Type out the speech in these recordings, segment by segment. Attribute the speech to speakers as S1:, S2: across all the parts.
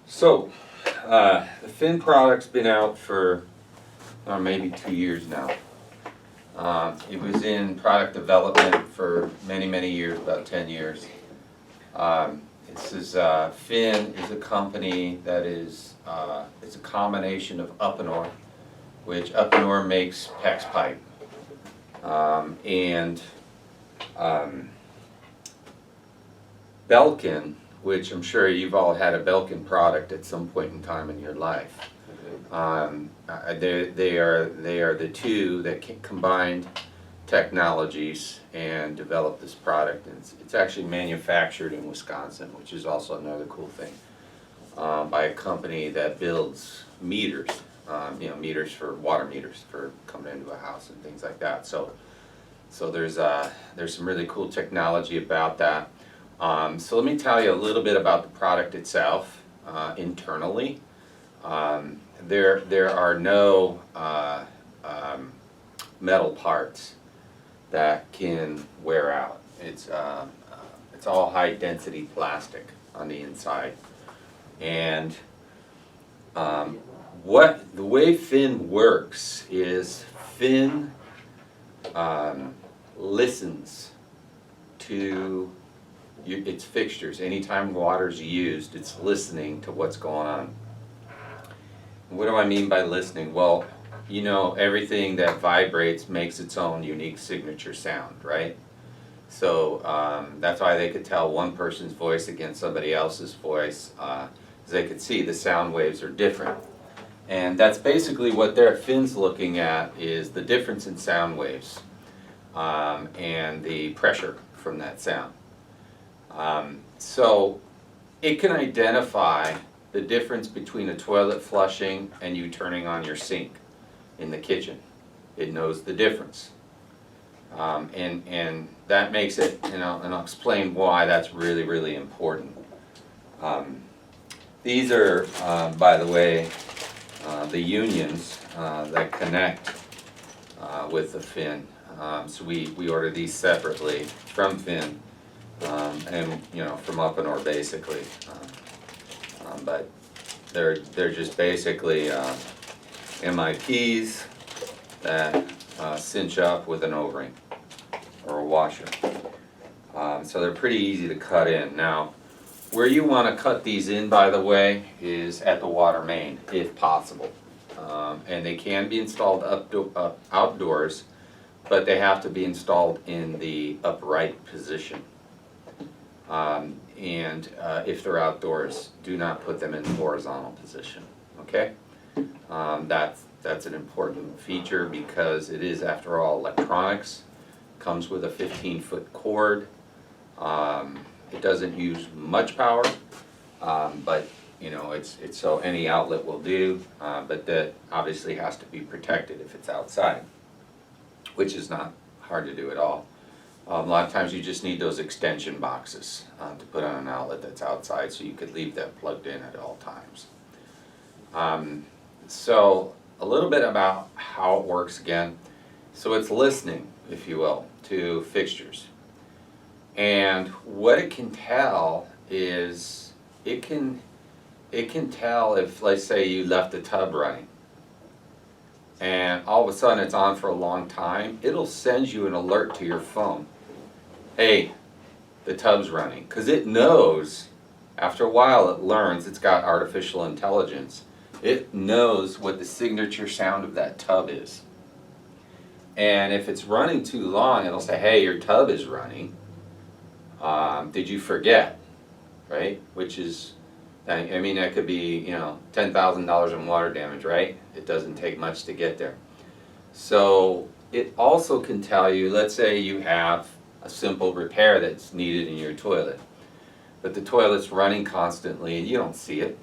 S1: So, the Fin product's been out for maybe 2 years now. It was in product development for many, many years, about 10 years. Fin is a company that is, it's a combination of Upinor, which Upinor makes PEX pipe, and Belkin, which I'm sure you've all had a Belkin product at some point in time in your life. They are the two that combined technologies and developed this product. And it's actually manufactured in Wisconsin, which is also another cool thing, by a company that builds meters, meters for water meters for coming into a house and things like that. So there's some really cool technology about that. So let me tell you a little bit about the product itself internally. There are no metal parts that can wear out. It's all high density plastic on the inside. And the way Fin works is Fin listens to its fixtures. Anytime water's used, it's listening to what's going on. What do I mean by listening? Well, everything that vibrates makes its own unique signature sound, right? So that's why they could tell one person's voice against somebody else's voice, as they could see the sound waves are different. And that's basically what their Fin's looking at, is the difference in sound waves and the pressure from that sound. So it can identify the difference between a toilet flushing and you turning on your sink in the kitchen. It knows the difference. And that makes it, and I'll explain why that's really, really important. These are, by the way, the unions that connect with the Fin. So we order these separately from Fin. And from Upinor basically, but they're just basically MIPs that cinch up with an O-ring or a washer. So they're pretty easy to cut in. Now, where you want to cut these in, by the way, is at the water main, if possible. And they can be installed outdoors, but they have to be installed in the upright position. If they're outdoors, do not put them in the horizontal position, okay? That's an important feature because it is, after all, electronics. Comes with a 15-foot cord. It doesn't use much power, but it's so any outlet will do, but that obviously has to be protected if it's outside, which is not hard to do at all. A lot of times you just need those extension boxes to put on an outlet that's outside, so you could leave that plugged in at all times. So a little bit about how it works again. So it's listening, if you will, to fixtures. And what it can tell is, it can tell if, let's say, you left the tub running and all of a sudden it's on for a long time, it'll send you an alert to your phone. Hey, the tub's running, because it knows, after a while it learns, it's got artificial intelligence. It knows what the signature sound of that tub is. And if it's running too long, it'll say, hey, your tub is running. Did you forget? Right? Which is, I mean, that could be, $10,000 in water damage, right? It doesn't take much to get there. So it also can tell you, let's say you have a simple repair that's needed in your toilet, but the toilet's running constantly and you don't see it.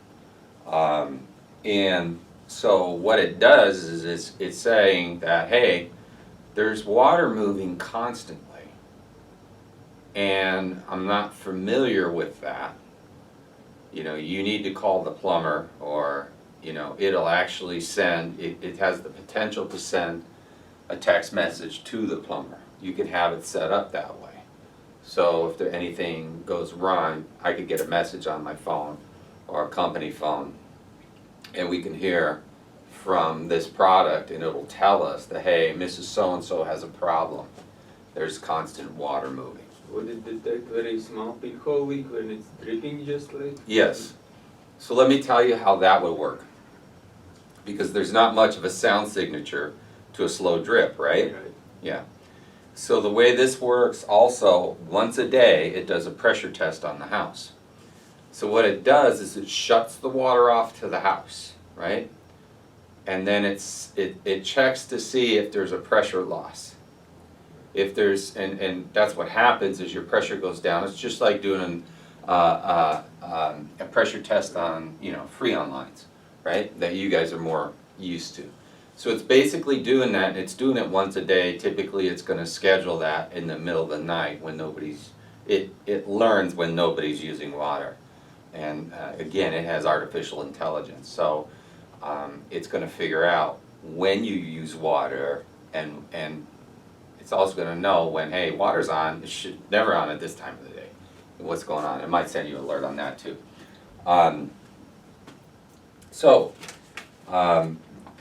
S1: And so what it does is it's saying that, hey, there's water moving constantly and I'm not familiar with that. You need to call the plumber, or it'll actually send, it has the potential to send a text message to the plumber. You can have it set up that way. So if anything goes wrong, I could get a message on my phone or a company phone, and we can hear from this product, and it'll tell us that, hey, Mrs. So-and-so has a problem. There's constant water moving.
S2: Would it detect very small pinhole leak when it's dripping just like?
S1: Yes. So let me tell you how that would work. Because there's not much of a sound signature to a slow drip, right?
S2: Right.
S1: Yeah. So the way this works also, once a day, it does a pressure test on the house. So what it does is it shuts the water off to the house, right? And then it checks to see if there's a pressure loss. If there's, and that's what happens is your pressure goes down. It's just like doing a pressure test on, Freon lines, right? That you guys are more used to. So it's basically doing that, and it's doing it once a day. Typically it's going to schedule that in the middle of the night when it learns when nobody's using water. And again, it has artificial intelligence. So it's going to figure out when you use water, and it's also going to know when, hey, water's on, it's never on at this time of the day. What's going on? It might send you an alert on that too.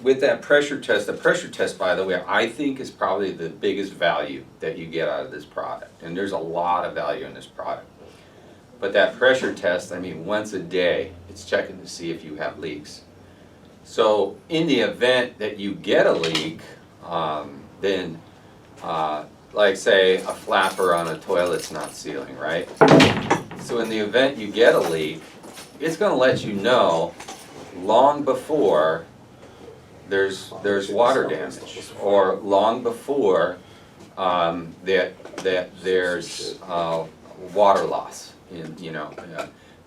S1: With that pressure test, the pressure test, by the way, I think is probably the biggest value that you get out of this product. And there's a lot of value in this product. But that pressure test, once a day, it's checking to see if you have leaks. So in the event that you get a leak, then like say a flapper on a toilet's not sealing, right? So in the event you get a leak, it's going to let you know long before there's water damage, or long before that there's water loss.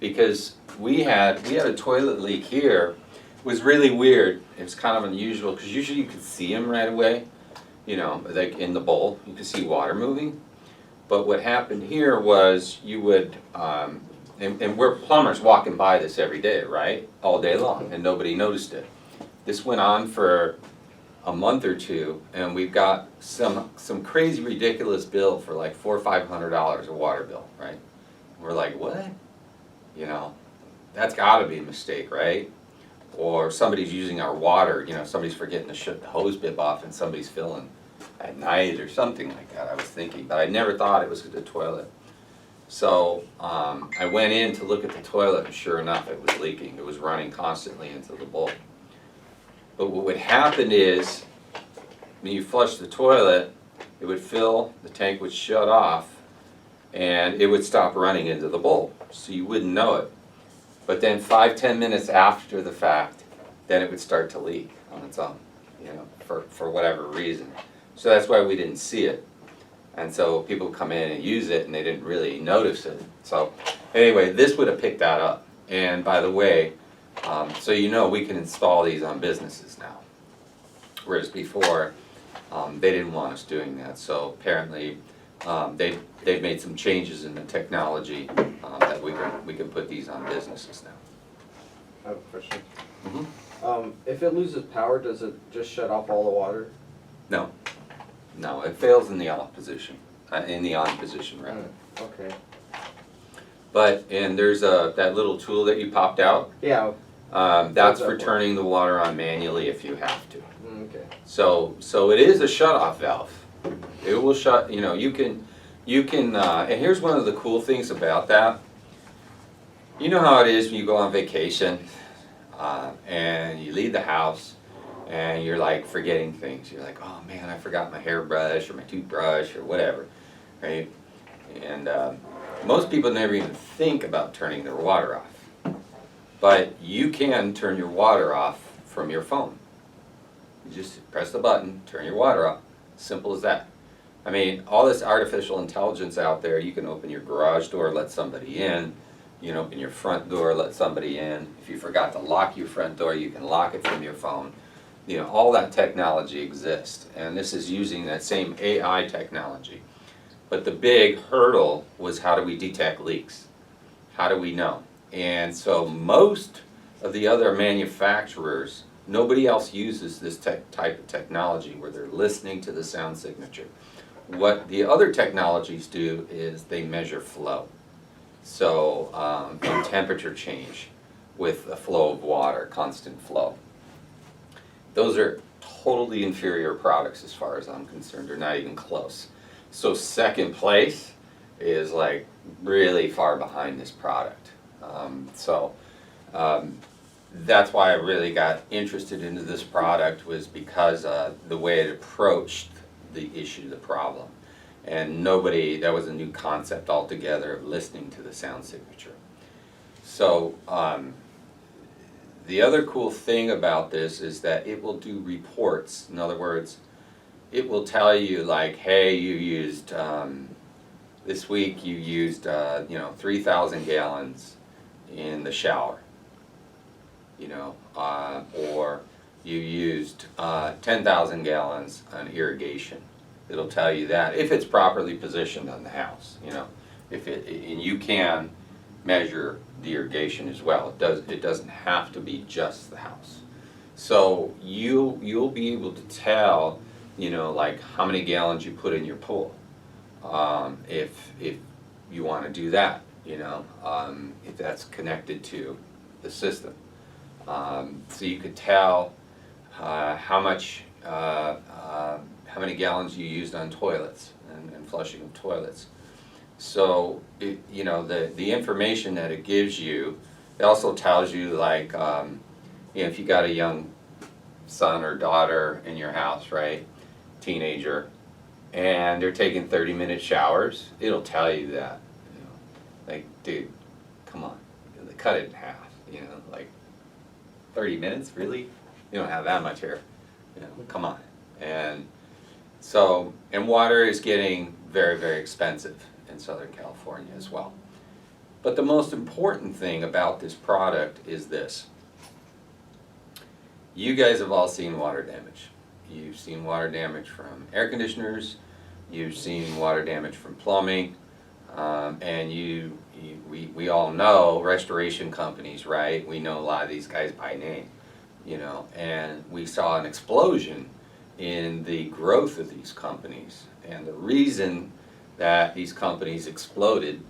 S1: Because we had a toilet leak here. It was really weird. It was kind of unusual because usually you could see them right away, like in the bowl, you could see water moving. But what happened here was you would, and we're plumbers walking by this every day, right? All day long, and nobody noticed it. This went on for a month or two, and we've got some crazy ridiculous bill for like $400 or $500 a water bill, right? We're like, what? That's got to be a mistake, right? Or somebody's using our water, somebody's forgetting to shut the hose bib off and somebody's filling at night or something like that, I was thinking. But I never thought it was the toilet. So I went in to look at the toilet, and sure enough, it was leaking. It was running constantly into the bowl. But what would happen is, when you flush the toilet, it would fill, the tank would shut off, and it would stop running into the bowl. So you wouldn't know it. But then 5-10 minutes after the fact, then it would start to leak on its own, for whatever reason. So that's why we didn't see it. And so people come in and use it, and they didn't really notice it. So anyway, this would have picked that up. And by the way, so we can install these on businesses now. Whereas before, they didn't want us doing that. So apparently, they've made some changes in the technology that we can put these on businesses now.
S3: I have a question.
S1: Mm-hmm.
S3: If it loses power, does it just shut off all the water?
S1: No, it fails in the off position, in the on position rather.
S3: Okay.
S1: And there's that little tool that you popped out.
S3: Yeah.
S1: That's for turning the water on manually if you have to.
S3: Okay.
S1: So it is a shut-off valve. It will shut. You can. And here's one of the cool things about that. You know how it is when you go on vacation, and you leave the house, and you're like forgetting things. You're like, oh man, I forgot my hairbrush or my toothbrush or whatever, right? And most people never even think about turning their water off. But you can turn your water off from your phone. You just press the button, turn your water off. Simple as that. All this artificial intelligence out there, you can open your garage door, let somebody in. You can open your front door, let somebody in. If you forgot to lock your front door, you can lock it from your phone. All that technology exists. And this is using that same AI technology. But the big hurdle was, how do we detect leaks? How do we know? And so most of the other manufacturers, nobody else uses this type of technology where they're listening to the sound signature. What the other technologies do is they measure flow. So and temperature change. with a flow of water, constant flow. Those are totally inferior products as far as I'm concerned. They're not even close. So second place is like really far behind this product. That's why I really got interested into this product, was because the way it approached the issue, the problem. And that was a new concept altogether of listening to the sound signature. So the other cool thing about this is that it will do reports. In other words, it will tell you like, hey, you used, this week you used, 3,000 gallons in the shower, or you used 10,000 gallons on irrigation. It'll tell you that if it's properly positioned on the house, and you can measure the irrigation as well. It doesn't have to be just the house. So you'll be able to tell, like how many gallons you put in your pool, if you want to do that, if that's connected to the system. So you could tell how many gallons you used on toilets and flushing of toilets. So the information that it gives you, it also tells you like if you got a young son or daughter in your house, right, teenager, and they're taking 30-minute showers, it'll tell you that, like, dude, come on, cut it in half, like 30 minutes, really? You don't have that much hair, come on. And so, and water is getting very, very expensive in Southern California as well. But the most important thing about this product is this. You guys have all seen water damage. You've seen water damage from air conditioners, you've seen water damage from plumbing, and we all know restoration companies, right? We know a lot of these guys by name, and we saw an explosion in the growth of these companies. And the reason that these companies exploded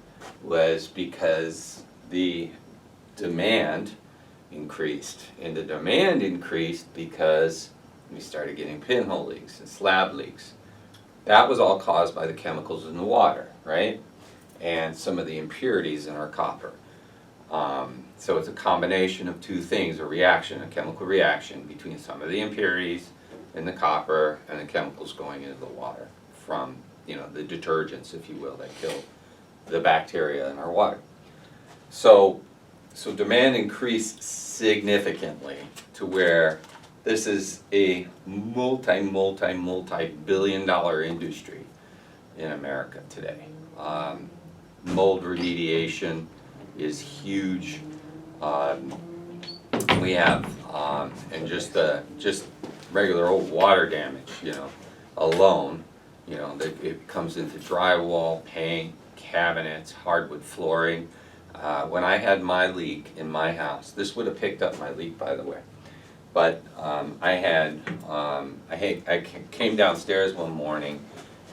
S1: was because the demand increased. And the demand increased because we started getting pinhole leaks and slab leaks. That was all caused by the chemicals in the water, right? And some of the impurities in our copper. So it's a combination of two things, a chemical reaction between some of the impurities in the copper and the chemicals going into the water from, the detergents, if you will, that kill the bacteria in our water. So demand increased significantly to where this is a multi-billion-dollar industry in America today. Mold remediation is huge. We have, and just regular old water damage, alone, it comes into drywall, paint, cabinets, hardwood flooring. When I had my leak in my house, this would have picked up my leak, by the way. But I came downstairs one morning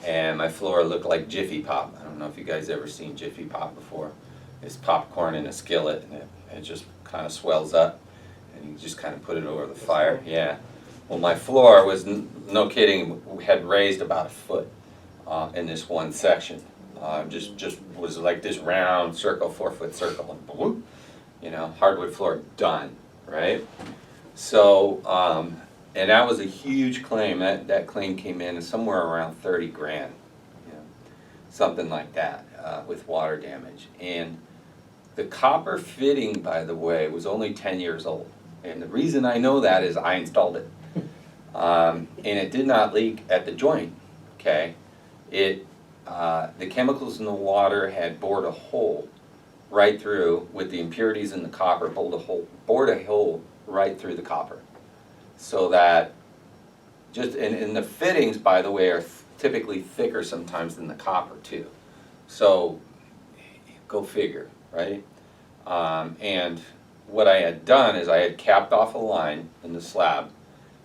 S1: and my floor looked like Jiffy Pop. I don't know if you guys ever seen Jiffy Pop before. It's popcorn in a skillet, and it just kind of swells up, and you just kind of put it over the fire. Yeah. Well, my floor was, no kidding, had raised about a foot in this one section. Just was like this round circle, 4-foot circle, and boom, hardwood floor done, right? So, and that was a huge claim. That claim came in somewhere around 30 grand, something like that, with water damage. And the copper fitting, by the way, was only 10 years old. And the reason I know that is I installed it. And it did not leak at the joint, okay? The chemicals in the water had bored a hole right through, with the impurities in the copper, bored a hole right through the copper. So that, and the fittings, by the way, are typically thicker sometimes than the copper too. So, go figure, right? And what I had done is I had capped off a line in the slab,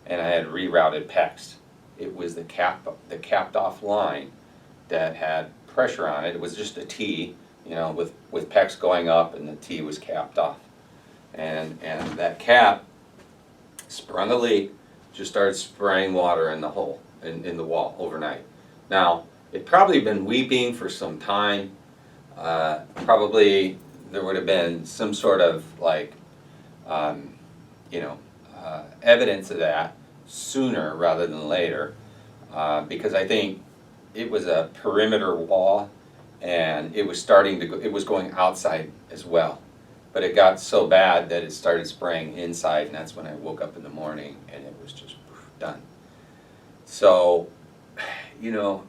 S1: and I had rerouted PEX. It was the capped off line that had pressure on it. It was just a T, with PEX going up, and the T was capped off. And that cap sprung a leak, just started spraying water in the hole, in the wall overnight. Now, it probably been weeping for some time. Probably there would have been some sort of like, you know, evidence of that sooner rather than later, because I think it was a perimeter wall, and it was starting to go, it was going outside as well. But it got so bad that it started spraying inside, and that's when I woke up in the morning and it was just done. So, you know,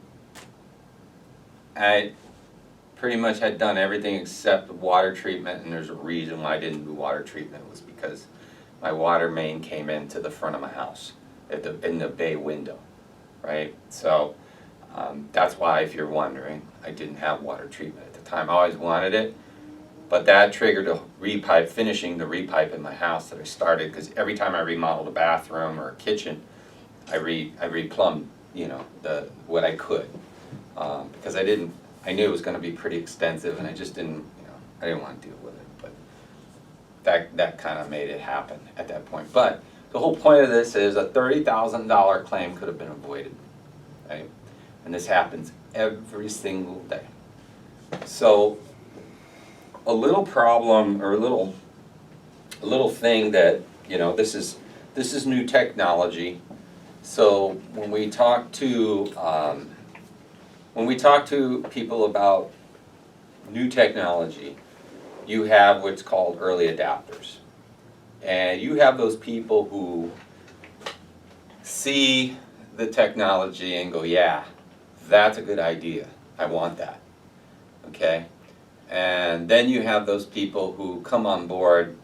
S1: I pretty much had done everything except water treatment, and there's a reason why I didn't do water treatment, was because my water main came into the front of my house in the bay window, right? So that's why, if you're wondering, I didn't have water treatment at the time. I always wanted it, but that triggered a repipe, finishing the repipe in my house that I started, because every time I remodeled a bathroom or a kitchen, I replumbed, you know, what I could, because I knew it was going to be pretty extensive, and I just didn't, you know, I didn't want to deal with it. But that kind of made it happen at that point. But the whole point of this is a $30,000 claim could have been avoided, right? And this happens every single day. So a little problem, or a little thing that, you know, this is new technology. So when we talk to people about new technology, you have what's called early adapters. And you have those people who see the technology and go, yeah, that's a good idea, I want that, okay? And then you have those people who come on board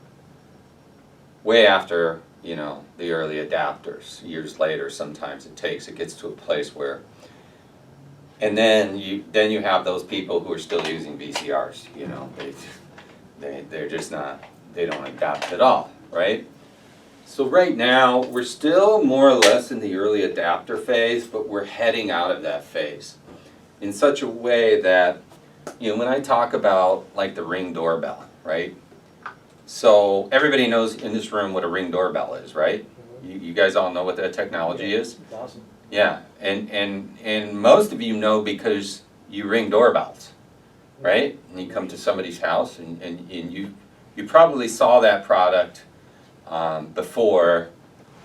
S1: way after, you know, the early adapters, years later sometimes it gets to a place where, and then you have those people who are still using VCRs, you know, they're just not, they don't adapt at all, right? So right now, we're still more or less in the early adapter phase, but we're heading out of that phase in such a way that, you know, when I talk about like the Ring doorbell, right? So everybody knows in this room what a Ring doorbell is, right? You guys all know what that technology is?
S4: It's awesome.
S1: Yeah, and most of you know because you ring doorbells, right? And you come to somebody's house, and you probably saw that product before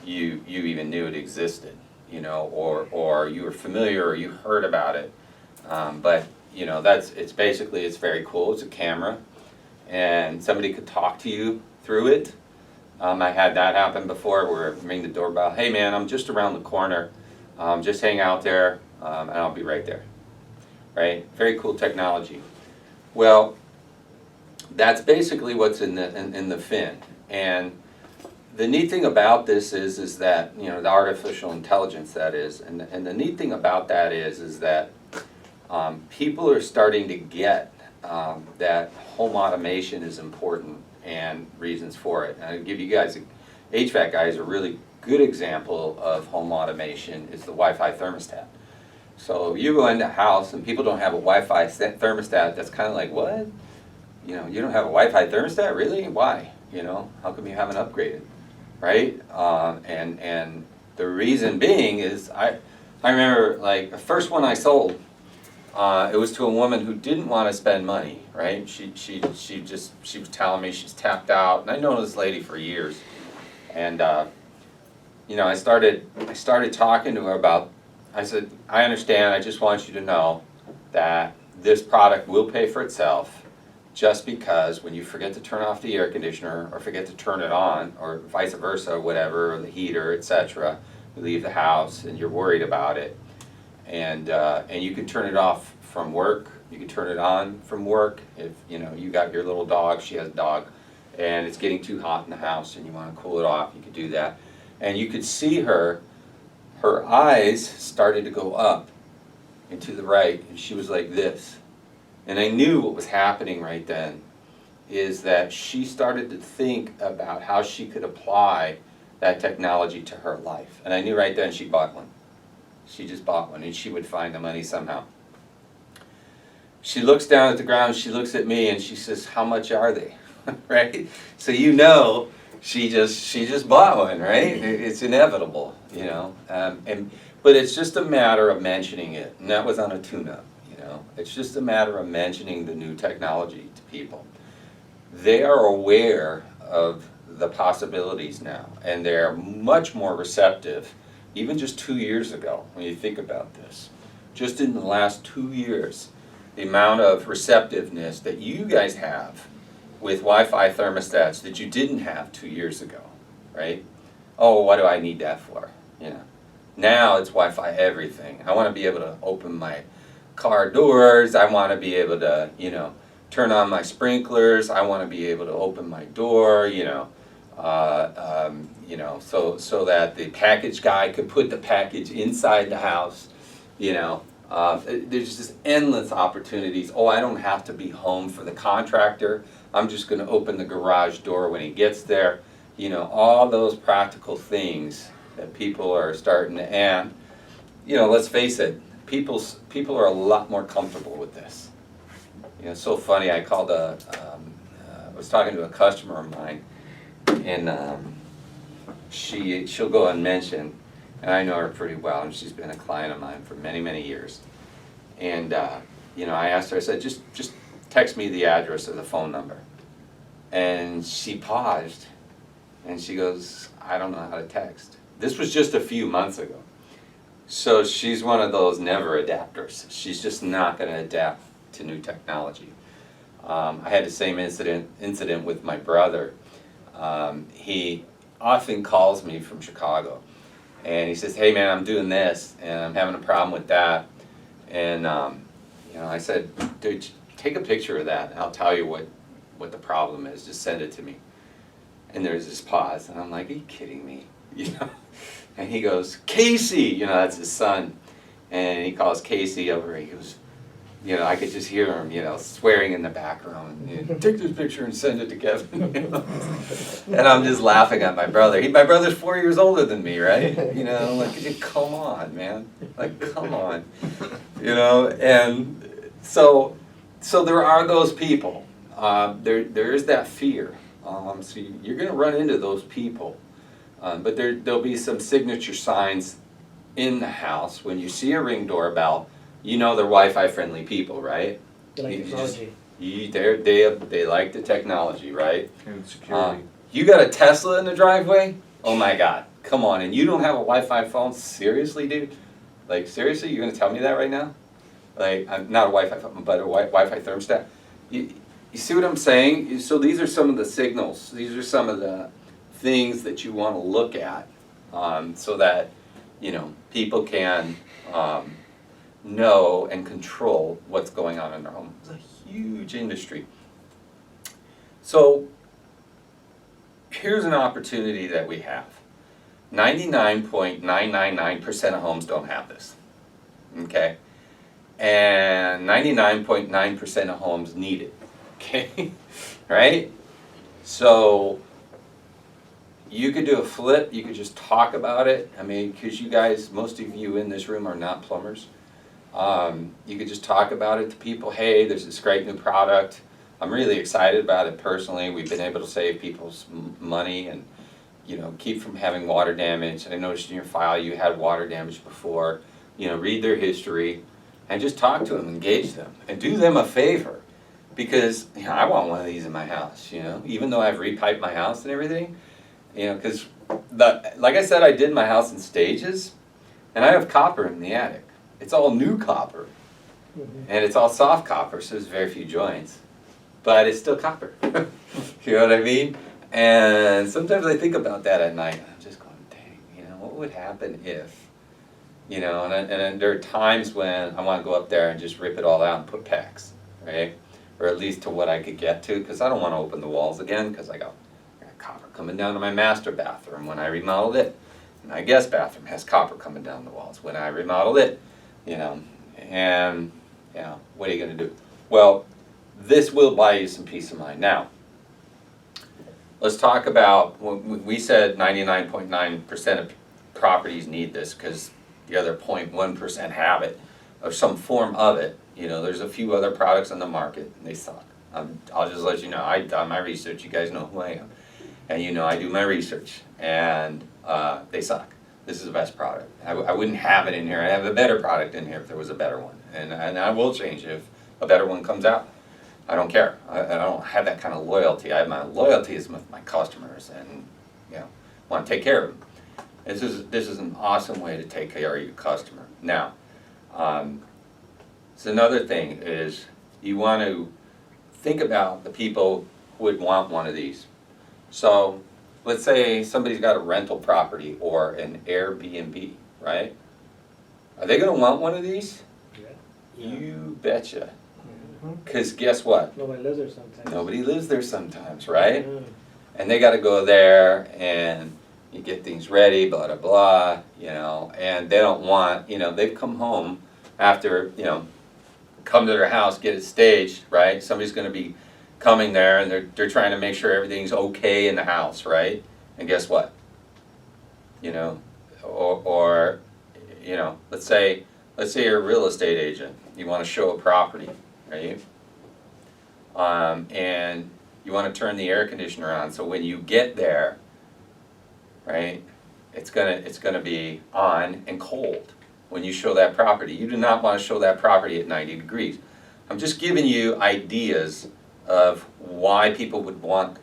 S1: you even knew it existed, you know, or you were familiar, or you heard about it. But you know, it's very cool. It's a camera, and somebody could talk to you through it. I had that happen before, where I ring the doorbell. Hey man, I'm just around the corner. Just hang out there, and I'll be right there. Right? Very cool technology. Well, that's basically what's in the fin. And the neat thing about this is that, you know, the artificial intelligence, that is, and the neat thing about that is that people are starting to get that home automation is important, and reasons for it. And I'll give you guys, HVAC guys, a really good example of home automation is the Wi-Fi thermostat. So you go into a house and people don't have a Wi-Fi thermostat, that's kind of like, what? You know, you don't have a Wi-Fi thermostat? Really? Why? You know, how come you haven't upgraded? Right? And the reason being is, I remember, like, the first one I sold, it was to a woman who didn't want to spend money, right? She was telling me she's tapped out, and I've known this lady for years. And you know, I started talking to her about, I said, I understand, I just want you to know that this product will pay for itself, just because when you forget to turn off the air conditioner, or forget to turn it on, or vice versa, whatever, or the heater, etc., you leave the house and you're worried about it, and you can turn it off from work, you can turn it on from work. If, you know, you got your little dog, she has a dog, and it's getting too hot in the house and you want to cool it off, you could do that. And you could see her eyes started to go up and to the right, and she was like this. And I knew what was happening right then, is that she started to think about how she could apply that technology to her life. And I knew right then she bought one. She just bought one, and she would find the money somehow. She looks down at the ground, she looks at me, and she says, how much are they? right? So you know she just bought one, right? It's inevitable, you know. But it's just a matter of mentioning it, and that was on a tune-up, you know. It's just a matter of mentioning the new technology to people. They are aware of the possibilities now, and they're much more receptive, even just 2 years ago, when you think about this. Just in the last 2 years, the amount of receptiveness that you guys have with Wi-Fi thermostats that you didn't have 2 years ago, right? Oh, what do I need that for? You know, now it's Wi-Fi everything. I want to be able to open my car doors. I want to be able to, you know, turn on my sprinklers. I want to be able to open my door, so that the package guy could put the package inside the house, you know. There's just endless opportunities. Oh, I don't have to be home for the contractor. I'm just going to open the garage door when he gets there. You know, all those practical things that people are starting to, and, you know, let's face it, people are a lot more comfortable with this. You know, it's so funny. I was talking to a customer of mine, and she'll go unmentioned, and I know her pretty well, and she's been a client of mine for many, many years. And you know, I asked her. I said, just text me the address or the phone number. And she paused, and she goes, I don't know how to text. This was just a few months ago. So she's one of those never adapters. She's just not going to adapt to new technology. I had the same incident with my brother. He often calls me from Chicago, and he says, hey man, I'm doing this, and I'm having a problem with that. And you know, I said, dude, take a picture of that, and I'll tell you what the problem is. Just send it to me. And there's this pause, and I'm like, are you kidding me? You know? And he goes, Casey, you know, that's his son. And he calls Casey over, he goes, you know, I could just hear him, you know, swearing in the background. You know, take this picture and send it to Kevin. You know? And I'm just laughing at my brother. My brother's 4 years older than me, right? You know, like, come on, man. Like, come on. You know, and so there are those people. There is that fear. So you're going to run into those people. But there'll be some signature signs in the house. When you see a Ring doorbell, you know they're Wi-Fi friendly people, right?
S4: They like technology.
S1: They like the technology, right?
S5: And security.
S1: You got a Tesla in the driveway? Oh my God, come on. And you don't have a Wi-Fi phone? Seriously, dude? Like, seriously, you're going to tell me that right now? Like, not a Wi-Fi phone, but a Wi-Fi thermostat? You see what I'm saying? So these are some of the signals. These are some of the things that you want to look at, so that, you know, people can know and control what's going on in their home. It's a huge industry. So here's an opportunity that we have. 99.999% of homes don't have this, okay? And 99.9% of homes need it, okay? Right? So you could do a flip, you could just talk about it. I mean, because you guys, most of you in this room are not plumbers. You could just talk about it to people. Hey, there's this great new product. I'm really excited about it personally. We've been able to save people's money and, you know, keep from having water damage. I noticed in your file you had water damage before. You know, read their history and just talk to them, engage them, and do them a favor. Because, you know, I want one of these in my house, you know, even though I've repiped my house and everything. You know, because, like I said, I did my house in stages, and I have copper in the attic. It's all new copper, and it's all soft copper, so there's very few joints, but it's still copper. You know what I mean? And sometimes I think about that at night, and I'm just going, dang, you know, what would happen if, you know, and there are times when I want to go up there and just rip it all out and put PEX, right? Or at least to what I could get to, because I don't want to open the walls again, because I got copper coming down to my master bathroom when I remodeled it. My guest bathroom has copper coming down the walls when I remodeled it, you know, and, you know, what are you going to do? Well, this will buy you some peace of mind. Now, let's talk about, we said 99.9% of properties need this because the other 0.1% have it, or some form of it. You know, there's a few other products on the market, and they suck. I'll just let you know, I've done my research, you guys know who I am. And you know I do my research, and they suck. This is the best product. I wouldn't have it in here. I'd have a better product in here if there was a better one. And I will change if a better one comes out. I don't care. I don't have that kind of loyalty. My loyalty is with my customers, and you know, want to take care of them. This is an awesome way to take care of your customer. Now, so another thing is you want to think about the people who would want one of these. So let's say somebody's got a rental property or an Airbnb, right? Are they going to want one of these?
S4: Yeah.
S1: You betcha.
S4: Mhm.
S1: Because guess what?
S4: Nobody lives there sometimes.
S1: Nobody lives there sometimes, right?
S4: Mm.
S1: And they got to go there and you get things ready, blah, blah, blah, you know, and they don't want, you know, they've come home after, you know, come to their house, get it staged, right? Somebody's going to be coming there and they're trying to make sure everything's okay in the house, right? And guess what? You know, or you know, let's say you're a real estate agent. You want to show a property, right? And you want to turn the air conditioner on, so when you get there, right, it's gonna be on and cold when you show that property. You do not want to show that property at 90 degrees. I'm just giving you ideas of why people would want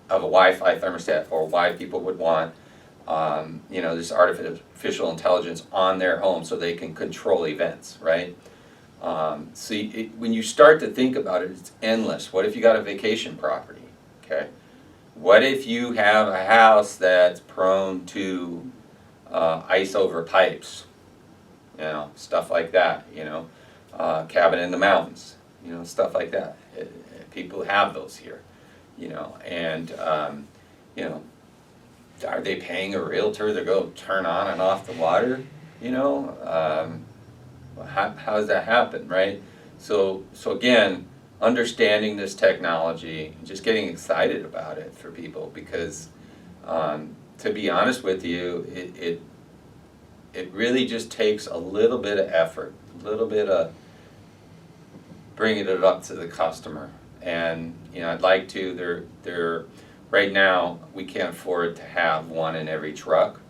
S1: of a Wi-Fi thermostat, or why people would want you know, this artificial intelligence on their home so they can control events, right? See, when you start to think about it, it's endless. What if you got a vacation property, okay? What if you have a house that's prone to ice over pipes, you know, stuff like that, you know, cabin in the mountains, you know, stuff like that. People have those here, you know, and, you know, are they paying a realtor to go turn on and off the water, you know? How does that happen, right? So again, understanding this technology and just getting excited about it for people, because to be honest with you, it really just takes a little bit of effort, a little bit of bringing it up to the customer. And you know, I'd like to, they're right now we can't afford to have one in every truck,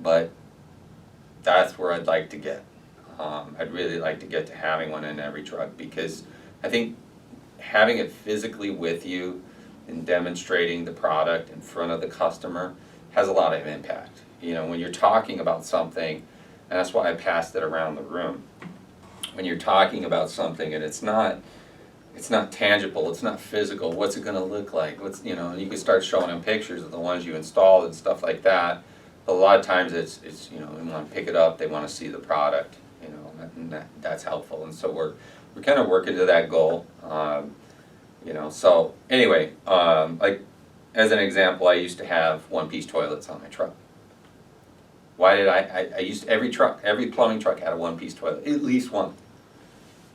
S1: but that's where I'd like to get. I'd really like to get to having one in every truck, because I think having it physically with you and demonstrating the product in front of the customer has a lot of impact. You know, when you're talking about something, and that's why I passed it around the room, when you're talking about something and it's not tangible, it's not physical, what's it gonna look like? What's, you know, and you can start showing them pictures of the ones you installed and stuff like that. But a lot of times it's you know, they wanna pick it up, they wanna see the product, you know, and that's helpful. And so we're kind of working to that goal. You know, so anyway, like as an example, I used to have one-piece toilets on my truck. Why did I used every plumbing truck had a one-piece toilet, at least one.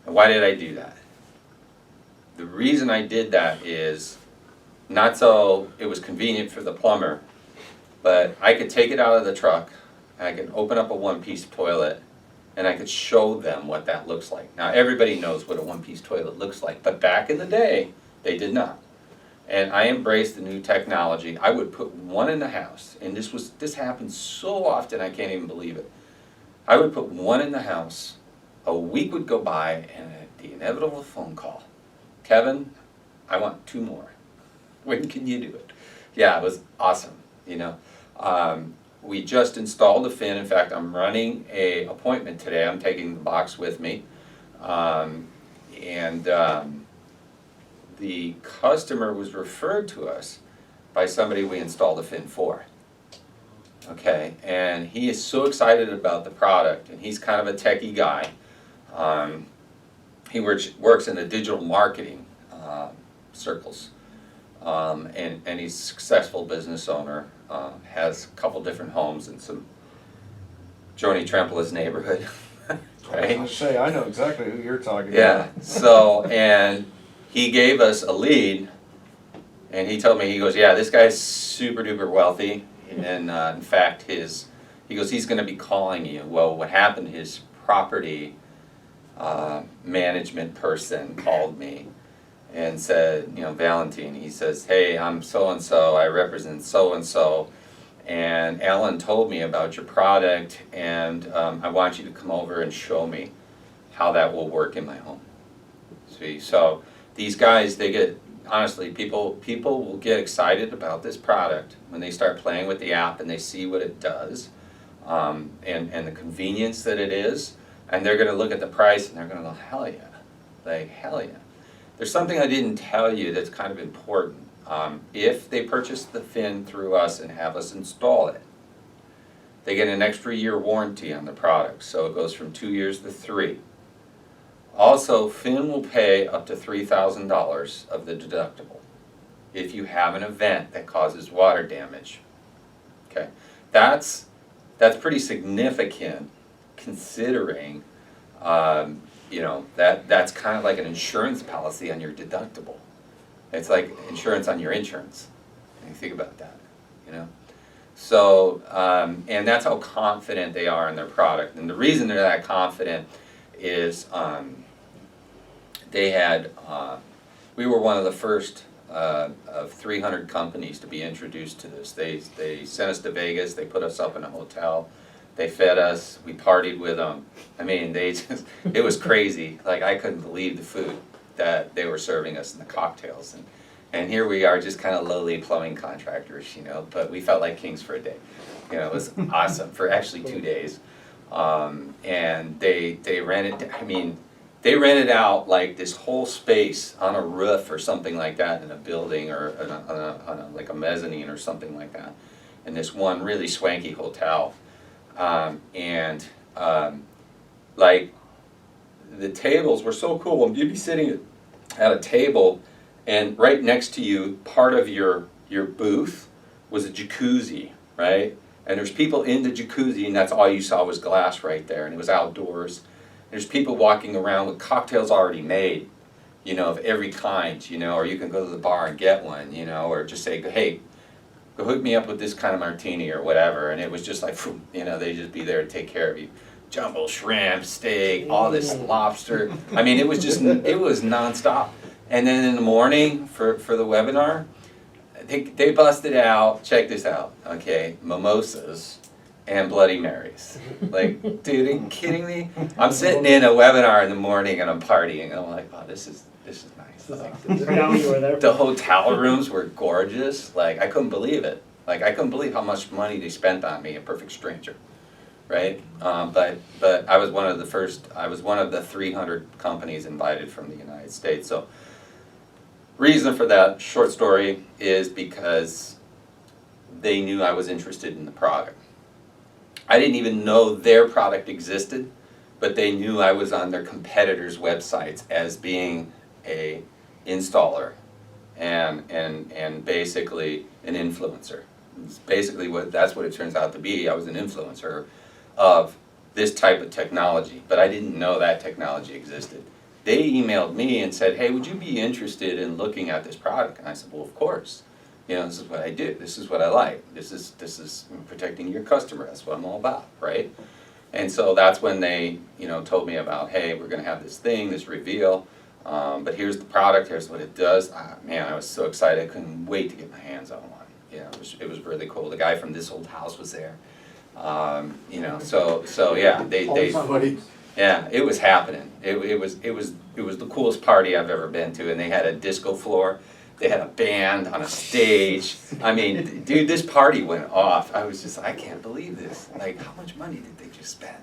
S1: And why did I do that? The reason I did that is not so it was convenient for the plumber, but I could take it out of the truck, and I could open up a one-piece toilet, and I could show them what that looks like. Now everybody knows what a one-piece toilet looks like, but back in the day, they did not. And I embraced the new technology. I would put one in the house, and this happens so often I can't even believe it. I would put one in the house, a week would go by, and the inevitable phone call. Kevin, I want 2 more. When can you do it? Yeah, it was awesome, you know. We just installed the fin. In fact, I'm running an appointment today. I'm taking the box with me. The customer was referred to us by somebody we installed the fin for. Okay, and he is so excited about the product, and he's kind of a techie guy. He works in the digital marketing circles, and he's a successful business owner, has a couple different homes in some Joni Trempella's neighborhood, right?
S3: I was gonna say, I know exactly who you're talking
S1: Yeah,
S3: about.
S1: so, and he gave us a lead, and he told me, he goes, yeah, this guy's super duper wealthy, and in fact, he goes, he's gonna be calling you. Well, what happened, his property management person called me, and said, you know, Valentine, he says, hey, I'm so-and-so, I represent so-and-so, and Alan told me about your product, and I want you to come over and show me how that will work in my home. See, so these guys, they get, honestly, people will get excited about this product when they start playing with the app and they see what it does, and the convenience that it is, and they're gonna look at the price and they're gonna go, hell yeah, like hell yeah. There's something I didn't tell you that's kind of important. If they purchase the fin through us and have us install it, they get an extra year warranty on the product, so it goes from 2 years to 3. Also, Finn will pay up to $3,000 of the deductible if you have an event that causes water damage. Okay, that's pretty significant considering, you know, that's kind of like an insurance policy on your deductible. It's like insurance on your insurance. When you think about that, you know. So, and that's how confident they are in their product. And the reason they're that confident is they had, we were one of the first of 300 companies to be introduced to this. They sent us to Vegas, they put us up in a hotel, they fed us, we partied with them. I mean, they just, it was crazy. Like, I couldn't believe the food that they were serving us and the cocktails. And here we are, just kind of lowly plumbing contractors, you know, but we felt like kings for a day. You know, it was awesome for actually 2 days. And they rented, I mean, they rented out like this whole space on a roof or something like that in a building, or on a like a mezzanine or something like that, in this one really swanky hotel. Like, the tables were so cool. You'd be sitting at a table, and right next to you, part of your booth was a jacuzzi, right? And there's people in the jacuzzi, and that's all you saw was glass right there, and it was outdoors. There's people walking around with cocktails already made, you know, of every kind, you know, or you can go to the bar and get one, you know, or just say, hey, go hook me up with this kind of martini or whatever. And it was just like, you know, they'd just be there to take care of you. Jumbo shrimp, steak, all this lobster. I mean, it was just, it was nonstop. And then in the morning for the webinar, they busted out, check this out, okay, mimosas and Bloody Marys. Like, dude, are you kidding me? I'm sitting in a webinar in the morning and I'm partying, and I'm like, oh, this is nice. Like, the hotel rooms were gorgeous. Like, I couldn't believe it. Like, I couldn't believe how much money they spent on me, a perfect stranger, right? But I was one of the first. I was one of the 300 companies invited from the United States. So, reason for that short story is because they knew I was interested in the product. I didn't even know their product existed, but they knew I was on their competitors' websites as being a installer and basically an influencer. It's basically that's what it turns out to be. I was an influencer of this type of technology, but I didn't know that technology existed. They emailed me and said, hey, would you be interested in looking at this product? And I said, well, of course. You know, this is what I do. This is what I like. This is protecting your customer. That's what I'm all about, right? And so that's when they, you know, told me about, hey, we're going to have this thing, this reveal. But here's the product, here's what it does. Man, I was so excited, I couldn't wait to get my hands on one. You know, it was really cool. The guy from This Old House was there. You know, so yeah, yeah, it was happening. It was the coolest party I've ever been to, and they had a disco floor. They had a band on a stage. I mean, dude, this party went off. I was just, I can't believe this. Like, how much money did they just spend?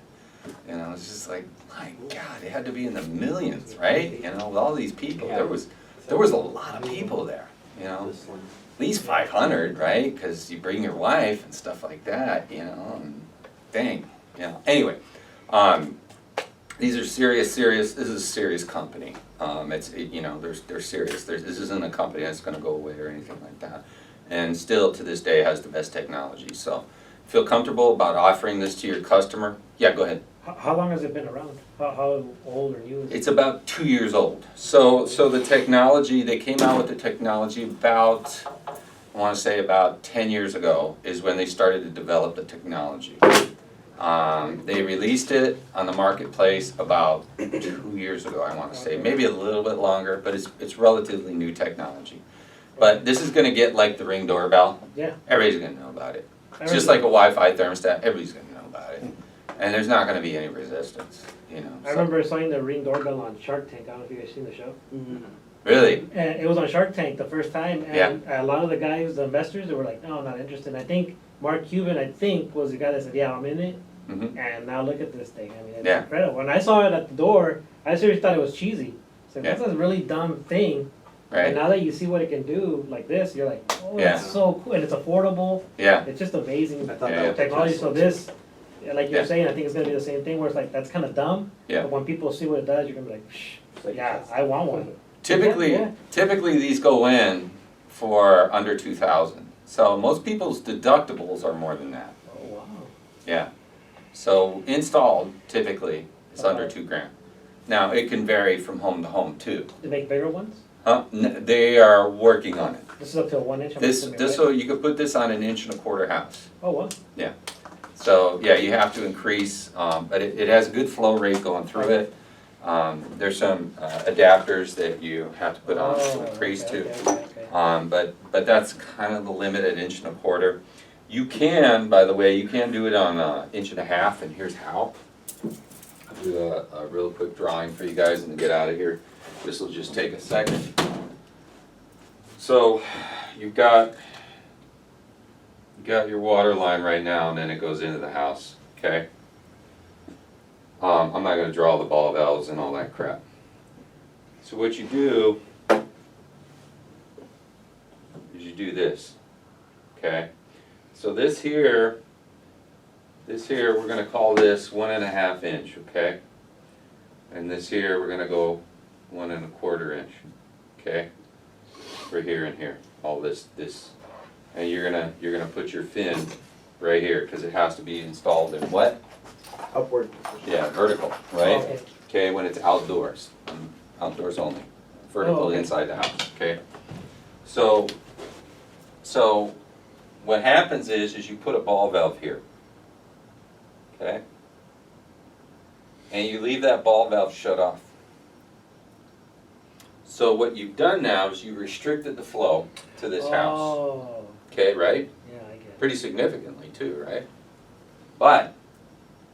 S1: You know, it's just like, my God, it had to be in the millions, right? You know, with all these people, there was a lot of people there. You know, at least 500, right? Because you bring your wife and stuff like that. You know, and dang, you know. Anyway, these are serious. This is a serious company. You know, they're serious. This isn't a company that's going to go away or anything like that. And still, to this day, has the best technology. So, feel comfortable about offering this to your customer? Yeah, go ahead.
S4: How long has it been around? How old or new is it?
S1: It's about 2 years old. So the technology, they came out with the technology about, I want to say about 10 years ago is when they started to develop the technology. They released it on the marketplace about 2 years ago, I wanna say, maybe a little bit longer, but it's relatively new technology. But this is gonna get like the Ring doorbell,
S4: Yeah.
S1: everybody's gonna know about it.
S4: I
S1: It's just like a Wi-Fi thermostat, everybody's gonna know about it. And there's not gonna be any resistance, you know.
S4: I remember seeing the Ring doorbell on Shark Tank. I don't know if you guys seen the show.
S1: Really?
S4: And it was on Shark Tank the first time, and a lot of the guys, the investors, they were like, "No, I'm not interested." And I think Mark Cuban, was the guy that said, "Yeah, I'm in it."
S1: Mhm.
S4: And now look at this thing. I mean, it's
S1: Yeah.
S4: incredible. When I saw it at the door, I seriously thought it was cheesy. So that's a really dumb thing. And
S1: Right?
S4: now that you see what it can do, like this, you're like, "Oh,
S1: Yeah.
S4: it's so cool," and it's affordable.
S1: Yeah,
S4: It's just amazing
S2: I thought
S1: Yeah,
S2: that
S1: yeah.
S2: was
S4: technology. So this, like you're
S1: Yeah.
S4: saying, I think it's gonna be the same thing where it's like that's kind of dumb.
S1: Yeah.
S4: But when people see what it does, you're gonna be like, Psh, "Yeah, I want one."
S1: typically,
S4: Yeah.
S1: typically these go in for under 2,000. So most people's deductibles are more than that.
S4: Oh wow.
S1: Yeah. So installed typically is under 2 grand. Now, it can vary from home to home too.
S4: They make bigger ones.
S1: They are working on it.
S4: This is up to 1 inch. I'm
S1: This,
S4: assuming,
S1: this,
S4: right?
S1: so you could put this on an 1.25 inch house.
S4: Oh wow.
S1: So, yeah, you have to increase, but it has a good flow rate going through it. There's some adapters that you have to put on to increase
S4: okay,
S1: to.
S4: okay.
S1: But that's kind of the limit at 1.25 inch. You can, by the way, you can do it on 1.5 inch, and here's how. I'll do a real quick drawing for you guys and get out of here. This will just take a second. So, you've got your water line right now, and then it goes into the house, okay? I'm not gonna draw the ball valves and all that crap. So what you do is you do this, okay? So this here, we're gonna call this 1.5 inch, okay? And this here, we're gonna go 1.25 inch, okay? For here and here, all this. And you're gonna put your fin right here, because it has to be installed in what?
S2: Upward.
S1: Yeah, vertical, right?
S4: Okay.
S1: Okay, when it's outdoors, outdoors only, vertical
S4: okay.
S1: inside the house, okay? So what happens is you put a ball valve here, okay? And you leave that ball valve shut off. So what you've done now is you restricted the flow to this house,
S4: Oh.
S1: okay, right?
S4: Yeah, I get it.
S1: Pretty significantly too, right? But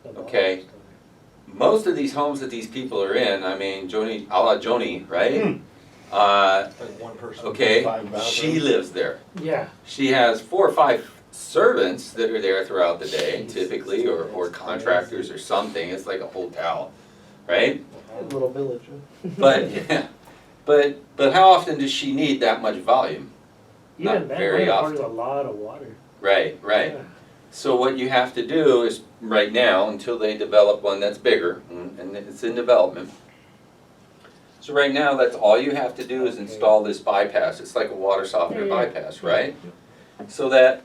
S4: The ball
S1: okay.
S4: is still
S1: most of these homes that these people are in, I mean, Joni, a la Joni, right?
S3: Hmm.
S5: Like one person.
S1: Okay,
S5: 5 bathrooms.
S1: she lives there.
S4: there. Yeah.
S1: She has 4 or 5 servants that are there throughout the day,
S4: Jeez.
S1: typically, or
S4: That's
S1: contractors or something. It's like a hotel, right?
S5: A little village.
S1: But yeah, but how often does she need that much volume? Not
S4: Even that
S1: very
S4: one
S1: often.
S4: requires a lot of water.
S1: Right, right.
S4: Yeah.
S1: So what you have to do is, right now, until they develop one that's bigger, and it's in development. So right now, that's all you have to do is
S4: Okay.
S1: install this bypass. It's like a water softener
S4: Yeah, yeah.
S1: bypass, right? So that,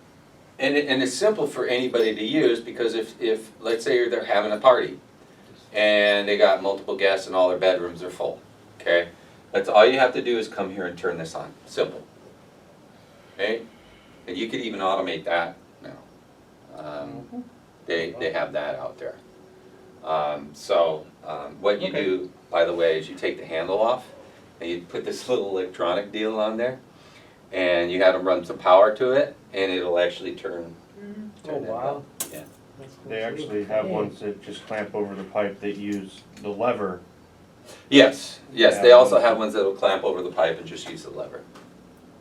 S1: and it's simple for anybody to use, because if let's say they're having a party, and they got multiple guests and all their bedrooms are full, okay? That's all you have to do is come here and turn this on, simple. Okay? And you could even automate that now. They have that out there. What you
S4: Okay.
S1: do, by the way, is you take the handle off, and you put this little electronic deal on there, and you have them run some power to it, and it'll actually turn
S4: Oh,
S1: that
S4: wow.
S1: valve. Yeah.
S4: That's cool.
S3: They actually have ones that just clamp over the pipe that use the lever.
S1: Yes, yes, they
S3: Yeah.
S1: also have ones that'll clamp over the pipe and just use the lever.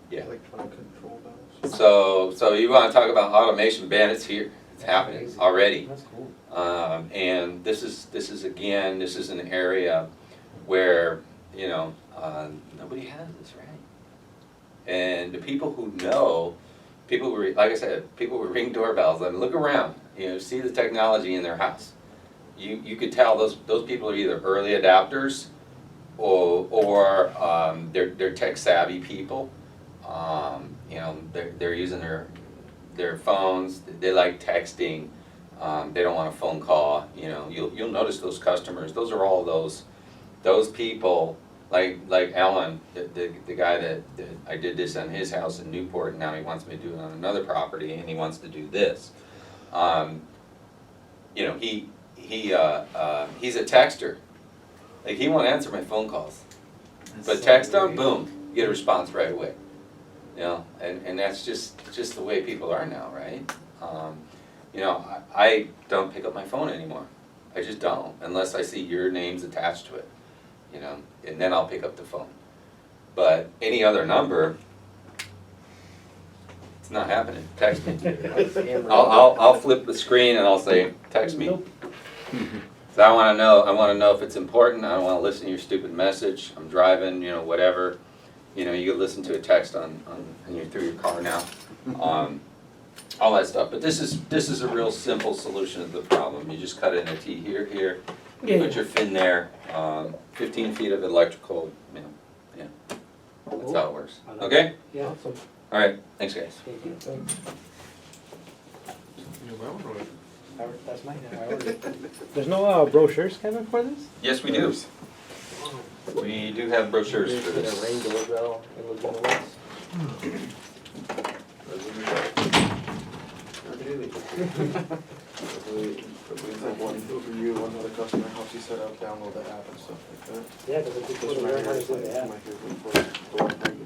S1: Yeah.
S5: Electronic control valves.
S1: So you wanna talk about automation, man, it's here, it's happening
S4: Amazing.
S1: already.
S4: That's cool.
S1: And this is again, this is an area where, nobody has this, right? And the people who know, like I said, people with Ring doorbells, I mean, look around, see the technology in their house. You could tell those people are either early adapters or they're tech savvy people. They're using their phones, they like texting, they don't want a phone call, you'll notice those customers, those are all those people, like Alan, the guy that I did this on his house in Newport, and now he wants me to do it on another property, and he wants to do this. you know, he's a texter. Like, he won't answer my phone calls. But text him, boom, you get a response right away. You know, and that's just the way people are now, right? You know, I don't pick up my phone anymore. I just don't, unless I see your name's attached to it, you know, and then I'll pick up the phone. But any other number, it's not happening. Text me. I'll flip the screen and I'll say, text me.
S4: Nope.
S1: So I wanna know if it's important. I don't wanna listen to your stupid message. I'm driving, you know, whatever. You know, you could listen to a text on and you're through your car now. All that stuff. But this is a real simple solution to the problem. You just cut in a T here,
S4: Yeah.
S1: put your fin there, 15 feet of electrical, you know, yeah. That's how it works. Okay?
S4: Yeah.
S5: Awesome.
S1: All right, thanks guys.
S4: Thank you.
S5: That's mine now, I ordered it.
S6: There's no brochures, Kevin, for this?
S1: Yes, we do. We do have brochures for
S5: Get a
S1: this.
S5: Ring doorbell in Laguna
S7: One for you, one for the customer, helps you set up, download the app and stuff like that.
S4: Yeah, because if people
S7: This one
S4: learn
S7: right
S4: how
S7: here
S4: to
S7: is
S4: do
S7: like,
S4: that.
S7: my favorite for the one thing.